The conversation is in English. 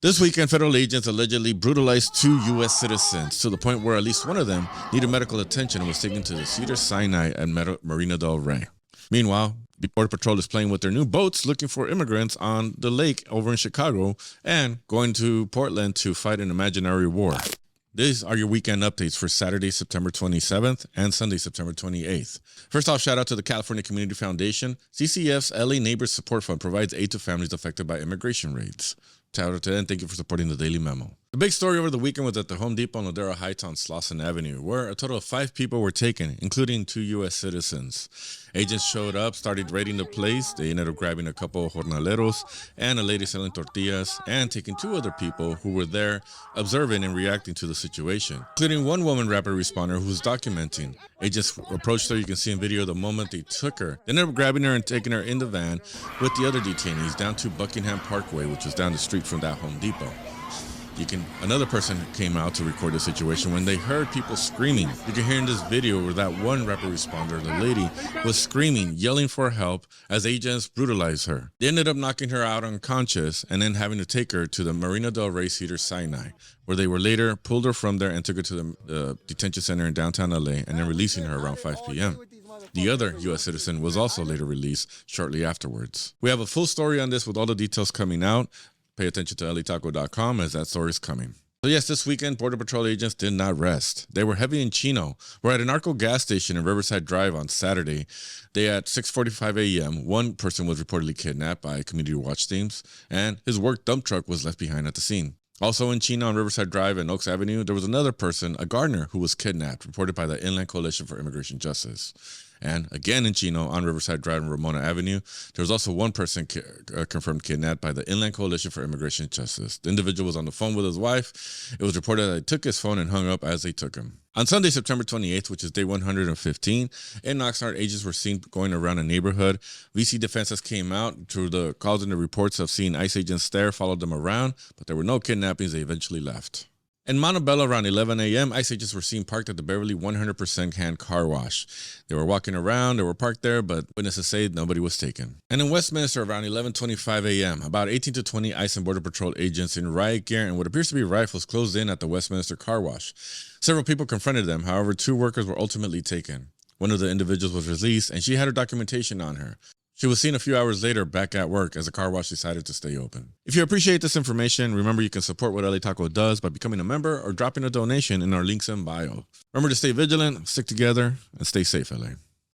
This weekend, federal agents allegedly brutalized two U.S. citizens to the point where at least one of them needed medical attention and was taken to the Cedars-Sinai at Marina del Rey. Meanwhile, the Border Patrol is playing with their new boats looking for immigrants on the lake over in Chicago and going to Portland to fight an imaginary war. These are your weekend updates for Saturday, September 27th and Sunday, September 28th. First off, shout out to the California Community Foundation. CCF's LA Neighbors Support Fund provides aid to families affected by immigration raids. Shout out to them. Thank you for supporting the Daily Memo. The big story over the weekend was at the Home Depot on Ladera Heights on Slauson Avenue, where a total of 5 people were taken, including 2 U.S. citizens. Agents showed up, started raiding the place. They ended up grabbing a couple of jornaleros and a lady selling tortillas and taking 2 other people who were there observing and reacting to the situation, including one woman rapid responder who was documenting. Agents approached her. You can see in video the moment they took her. They ended up grabbing her and taking her in the van with the other detainees down to Buckingham Parkway, which was down the street from that Home Depot. Another person came out to record the situation when they heard people screaming. You can hear in this video where that one rapid responder, the lady, was screaming, yelling for help as agents brutalized her. They ended up knocking her out unconscious and then having to take her to the Marina del Rey Cedars-Sinai, where they were later pulled her from there and took her to the detention center in downtown LA and then releasing her around 5 p.m. The other U.S. citizen was also later released shortly afterwards. We have a full story on this with all the details coming out. Pay attention to LATaco.com as that story is coming. So yes, this weekend, Border Patrol agents did not rest. They were heavy in Chino. We're at an Arco gas station in Riverside Drive on Saturday. At 6:45 a.m., one person was reportedly kidnapped by community watch teams, and his work dump truck was left behind at the scene. Also in Chino on Riverside Drive and Oaks Avenue, there was another person, a gardener, who was kidnapped, reported by the Inland Coalition for Immigration Justice. And again in Chino on Riverside Drive and Ramona Avenue, there was also one person confirmed kidnapped by the Inland Coalition for Immigration Justice. The individual was on the phone with his wife. It was reported that they took his phone and hung up as they took him. On Sunday, September 28th, which is day 115, in Oxnard, agents were seen going around a neighborhood. VC defenses came out through the calls and the reports of seeing ICE agents there, followed them around, but there were no kidnappings. They eventually left. In Montebello, around 11 a.m., ICE agents were seen parked at the Beverly 100% hand car wash. They were walking around, they were parked there, but witnesses say nobody was taken. And in Westminster, around 11:25 a.m., about 18 to 20 ICE and Border Patrol agents in riot gear and what appears to be rifles closed in at the Westminster car wash. Several people confronted them. However, 2 workers were ultimately taken. One of the individuals was released, and she had her documentation on her. She was seen a few hours later back at work as the car wash decided to stay open. If you appreciate this information, remember you can support what LA Taco does by becoming a member or dropping a donation in our links in bio. Remember to stay vigilant, stick together, and stay safe, LA.